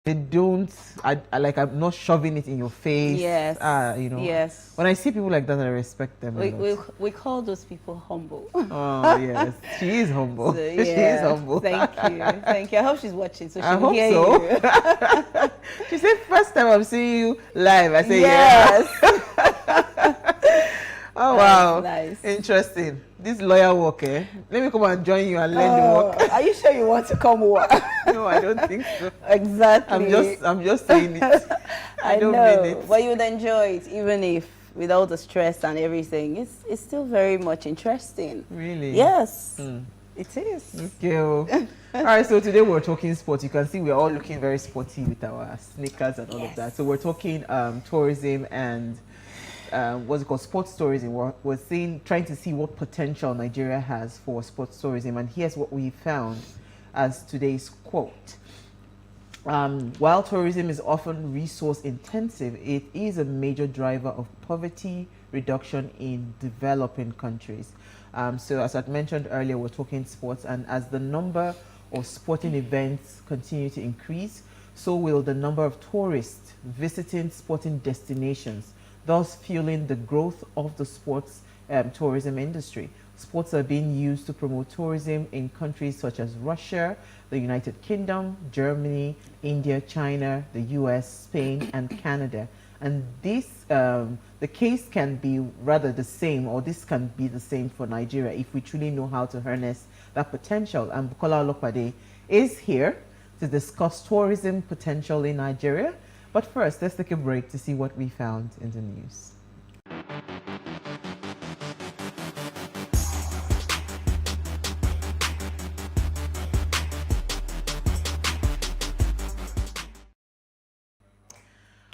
They don't, I'm not shoving it in your face. Yes. Yes. When I see people like that, I respect them a lot. We call those people humble. Oh, yes. She is humble. So, yeah. She is humble. Thank you. Thank you. I hope she's watching, so she I will hope hear so. you. She said, first time I'm seeing you live. I say, yes. Yeah. Oh, wow. Nice. Interesting. This lawyer work, eh? Let me come and join you and learn the work. Are you sure you want to come work? No, I don't think so. Exactly. I'm just saying it. I don't mean it. But you would enjoy it, even if with all the stress and everything. It's still very much interesting. Really? Yes. It is. Okay. All right, so today we're talking sports. You can see we're all looking very sporty with our sneakers and all of that. So we're talking tourism and what's it called, sports tourism. We're trying to see what potential Nigeria has for sports tourism, and here's what we found as today's quote. While tourism is often resource intensive, it is a major driver of poverty reduction in developing countries. So as I mentioned earlier, we're talking sports, and as the number of sporting events continue to increase, so will the number of tourists visiting sporting destinations, thus fueling the growth of the sports tourism industry. Sports are being used to promote tourism in countries such as Russia, the United Kingdom, Germany, India, China, the US, Spain, and Canada. And this, the case can be rather the same, or this can be the same for Nigeria if we truly know how to harness that potential. And Bukola Olopade is here to discuss tourism potential in Nigeria. But first, let's take a break to see what we found in the news.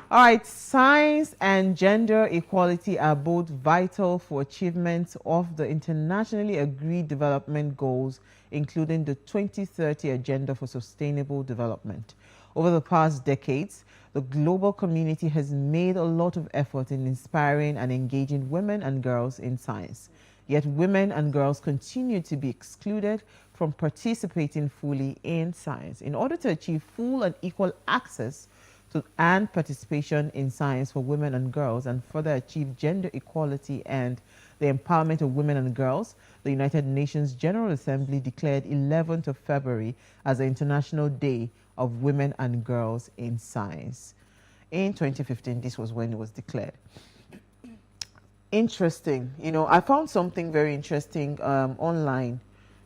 All right, science and gender equality are both vital for achievement of the internationally agreed development goals, including the 2030 Agenda for Sustainable Development. Over the past decades, the global community has made a lot of effort in inspiring and engaging women and girls in science. Yet women and girls continue to be excluded from participating fully in science. In order to achieve full and equal access and participation in science for women and girls, and further achieve gender equality and the empowerment of women and girls, the United Nations General Assembly declared 11th of February as the International Day of Women and Girls in Science. In 2015, this was when it was declared. Interesting. You know, I found something very interesting online,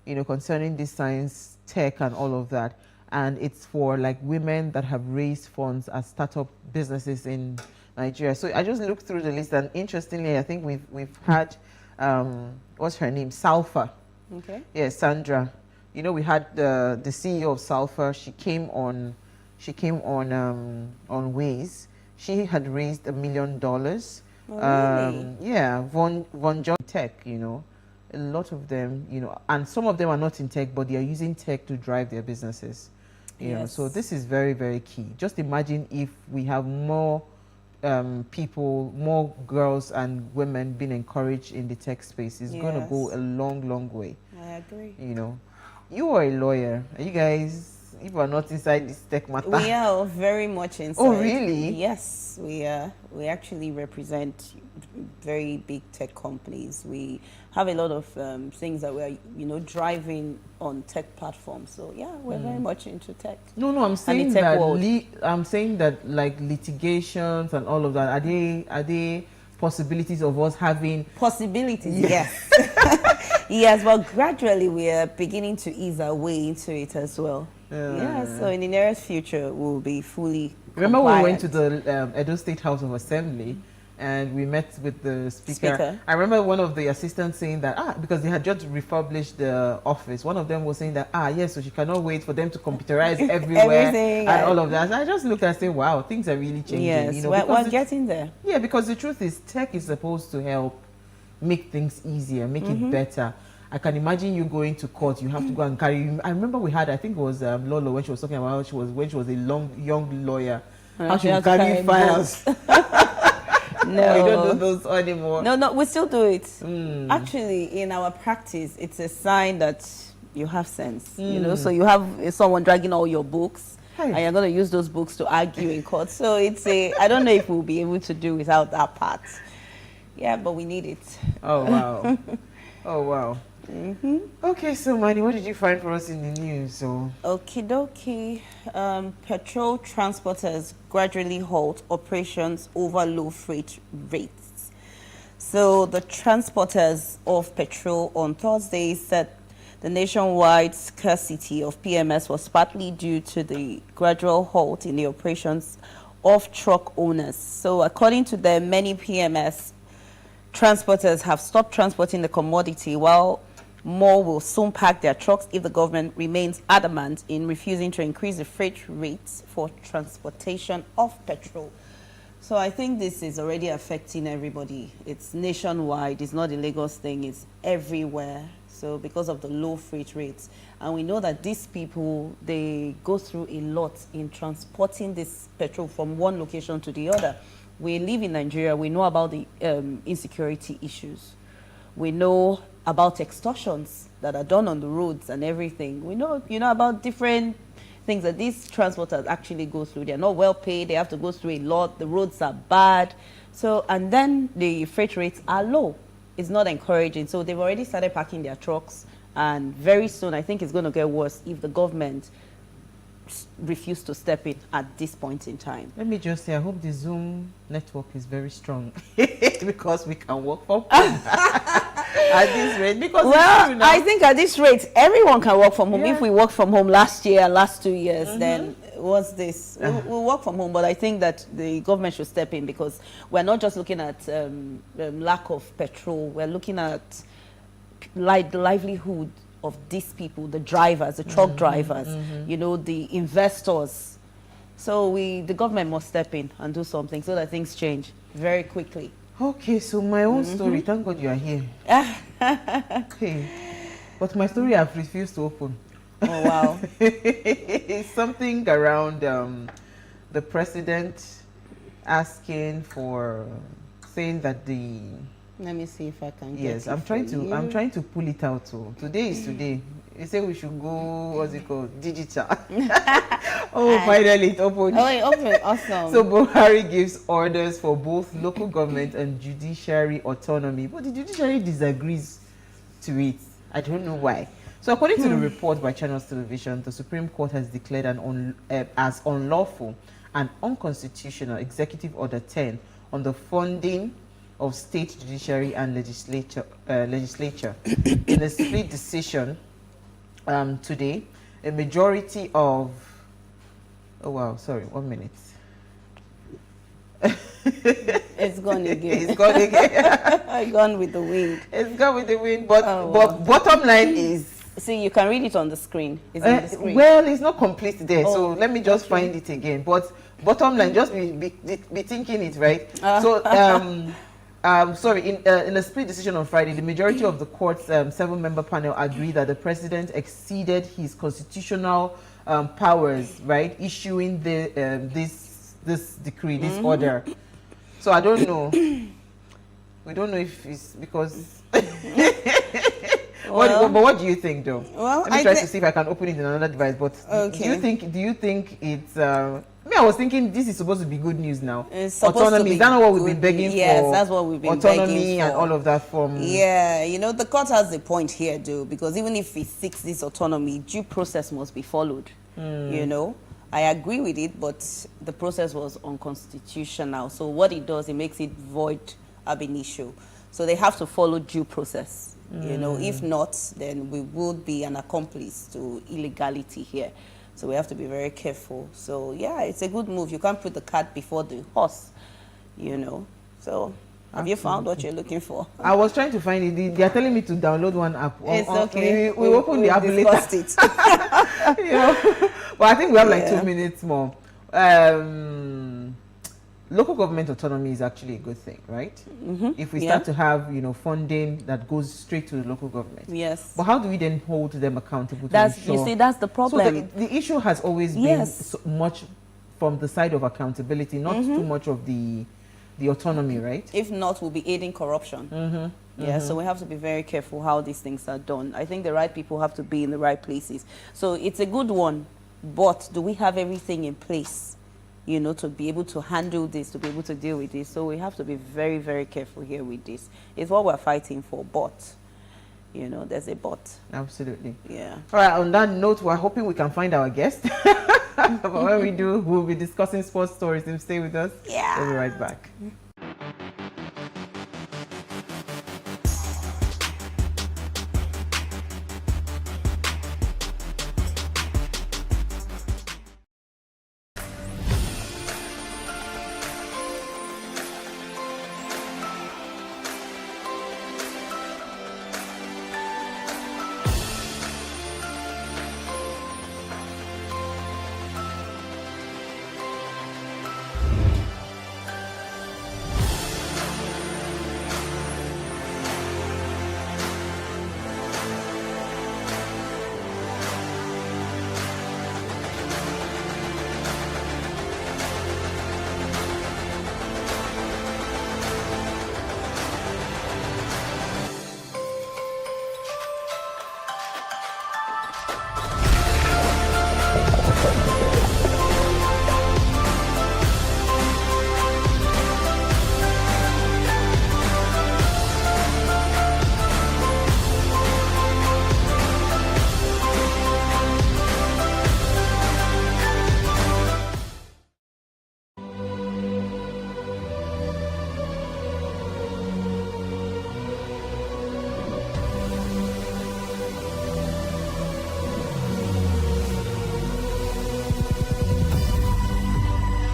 you know, concerning this science, tech, and all of that. And it's for like women that have raised funds as startup businesses in Nigeria. So I just looked through the list, and interestingly, I think we've had what's her name, Salfa. Okay. Yeah, Sandra. You know, we had the CEO of Salfa. She came on Waze. She had raised $1 million. Oh, really? Yeah, Von John Tech. You know, a lot of them. You know, and some of them are not in tech, but they are using tech to drive their businesses. You know, so this is very, very key. Just imagine if we have more people, more girls and women being encouraged in the tech space. It's going to go a long, long way. I agree. You know, you are a lawyer. Are you guys, if you are not inside this tech matter? We are very much inside. Oh, really? Yes, we are. We actually represent very big tech companies. We have a lot of things that we're, you know, driving on tech platforms. So yeah, we're very much into tech. No, I'm saying that I'm saying that like litigations and all of that. Are they possibilities of us having possibilities? Yes. Yes, but gradually we are beginning to ease our way into it as well. Yeah, so in the nearest future we'll be fully Remember compliant. when we went to the Edo State House of Assembly and we met with the speaker. I remember one of the assistants saying that, because they had just refurbished the office, one of them was saying that, yes, so she cannot wait for them to computerize everywhere and all of that. So I just looked and said, wow, things are really changing. Yes, you know, we're getting there. Yeah, because the truth is tech is supposed to help make things easier, make it better. I can imagine you going to court, you have to go and carry. I remember we had, I think it was Lolo, when she was talking about when she was a young lawyer, how she would carry files. No, we don't do those anymore. No, we still do it. Actually, in our practice, it's a sign that you have sense. You know, so you have someone dragging all your books. Hey. and you're going to use those books to argue in court. So it's I don't know if we'll be able to do without that part. Yeah, but we need it. Oh, wow. Oh, wow. Okay, so Manny, what did you find for us in the news? So, Okie dokie. Petrol transporters gradually halt operations over low freight rates. So the transporters of petrol on Thursday said the nationwide scarcity of PMS was partly due to the gradual halt in the operations of truck owners. So according to them, many PMS transporters have stopped transporting the commodity, while more will soon pack their trucks if the government remains adamant in refusing to increase the freight rates for transportation of petrol. So I think this is already affecting everybody. It's nationwide. It's not a Lagos thing. It's everywhere. So because of the low freight rates. And we know that these people, they go through a lot in transporting this petrol from one location to the other. We live in Nigeria. We know about the insecurity issues. We know about extortions that are done on the roads and everything. We know, about different things that these transporters actually go through. They're not well paid. They have to go through a lot. The roads are bad. So, and then the freight rates are low. It's not encouraging. So they've already started packing their trucks. And very soon, I think it's going to get worse if the government refuse to step in at this point in time. let me just say, I hope the Zoom network is very strong because we can work from home at this rate. Because Well, I think at this rate, everyone can work from home. Yeah. If we worked from home last year, last 2 years, then what's this? We'll work from home, but I think that the government should step in because we're not just looking at lack of petrol. We're looking at the livelihood of these people, the drivers, the truck drivers, the investors. So the government must step in and do something so that things change very quickly. Okay, so my own story, thank God you are here. Okay. But my story I've refused to open. Oh, wow. It's something around the president asking for, saying that the Let me see if I can get yes, it I'm trying for to you. I'm trying to pull it out. So today is today. They say we should go, what's it called, digital. Oh, finally it opened. Oh, wait, okay, awesome. So Buhari gives orders for both local government and judiciary autonomy, but the judiciary disagrees to it. I don't know why. So according to the report by Channels Television, the Supreme Court has declared as unlawful and unconstitutional Executive Order 10 on the funding of state judiciary and legislature. In a split decision today, a majority of... Oh, wow, sorry, 1 minute. It's gone again. It's gone again. Gone with the wind. It's gone with the wind, but, Oh, but wow. bottom line is... See, you can read it on the screen. It's on the screen. well, it's not complete there, so Oh, let me just okay. find it again. But bottom line, just be thinking it, right? So, sorry, in a split decision on Friday, the majority of the court's 7-member panel agreed that the president exceeded his constitutional powers, right, issuing this decree, this order. So I don't know. We don't know if it's because. But what do you think, though? Well, let me try to see if I can open it in another device. But Okay. do you think it's? I was thinking this is supposed to be good news now. It's supposed to Autonomy. be Is that not what we've good been begging news. for? Yes, that's what we've been autonomy begging and for. all of that from. Yeah, the court has a point here, though, because even if it seeks this autonomy, due process must be followed. I agree with it, but the process was unconstitutional. So what it does, it makes it void ab initio. So they have to follow due process. If not, then we would be an accomplice to illegality here. So we have to be very careful. So yeah, it's a good move. You can't put the cart before the horse, So have you found what you're looking for? I was trying to find it. They are telling me to download one app. It's okay. We open the app later. Discussed it. But I think we have like Yeah. 2 minutes more. Local government autonomy is actually a good thing, right? If we start to have, funding that goes straight to the local government. Yes. But how do we then hold them accountable to That's ensure? you see, that's the problem. So the issue has always been Yes. so much from the side of accountability, not too much of the autonomy, right? If not, we'll be aiding corruption. Yeah, so we have to be very careful how these things are done. I think the right people have to be in the right places. So it's a good one. but do we have everything in place, you know, to be able to handle this, to be able to deal with this? So we have to be very, very careful here with this. It's what we're fighting for, but, you know, there's a but. Absolutely. Yeah. All right, on that note, we're hoping we can find our guest. But when we do, we'll be discussing sports stories. Stay with us. Yeah. We'll be right back.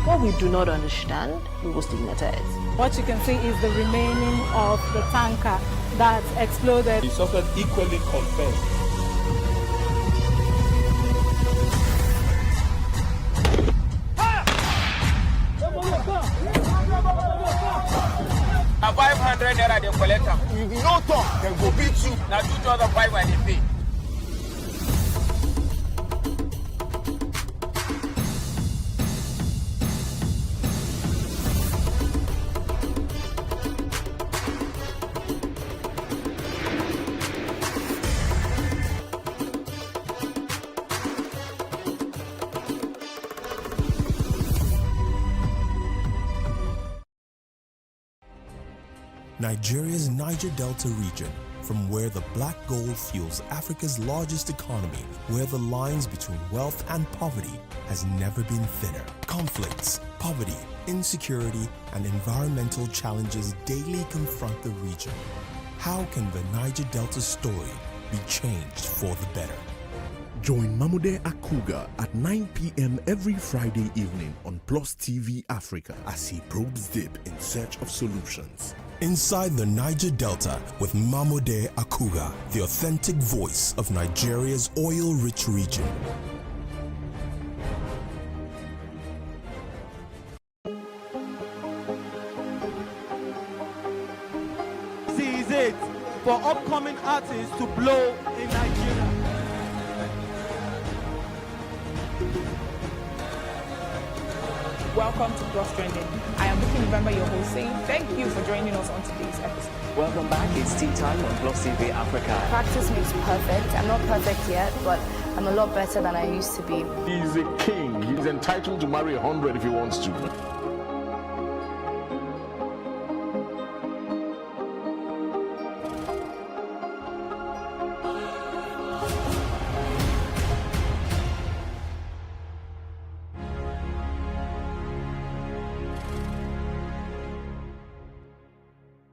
What we do not understand, we will stigmatize. What you can see is the remaining of the tanker that exploded. He suffered equally confessed. A 500 naira they collect am. If you no talk, dem go beat you. Na 2,500 dey pay. Nigeria's Niger Delta region, from where the black gold fuels Africa's largest economy, where the lines between wealth and poverty has never been thinner. Conflicts, poverty, insecurity, and environmental challenges daily confront the region. How can the Niger Delta story be changed for the better? Join Mamude Akuga at 9 p.m. every Friday evening on PlusTvAfrica as he probes deep in search of solutions. Inside the Niger Delta with Mamude Akuga, the authentic voice of Nigeria's oil-rich region. This is it for upcoming artists to blow in Nigeria. Welcome to Plus Trending. I am Booking November, your host, saying thank you for joining us on today's episode. Welcome back. It's tea time on PlusTvAfrica. Practice makes perfect. I'm not perfect yet, but I'm a lot better than I used to be. He's a king. He's entitled to marry 100 if he wants to.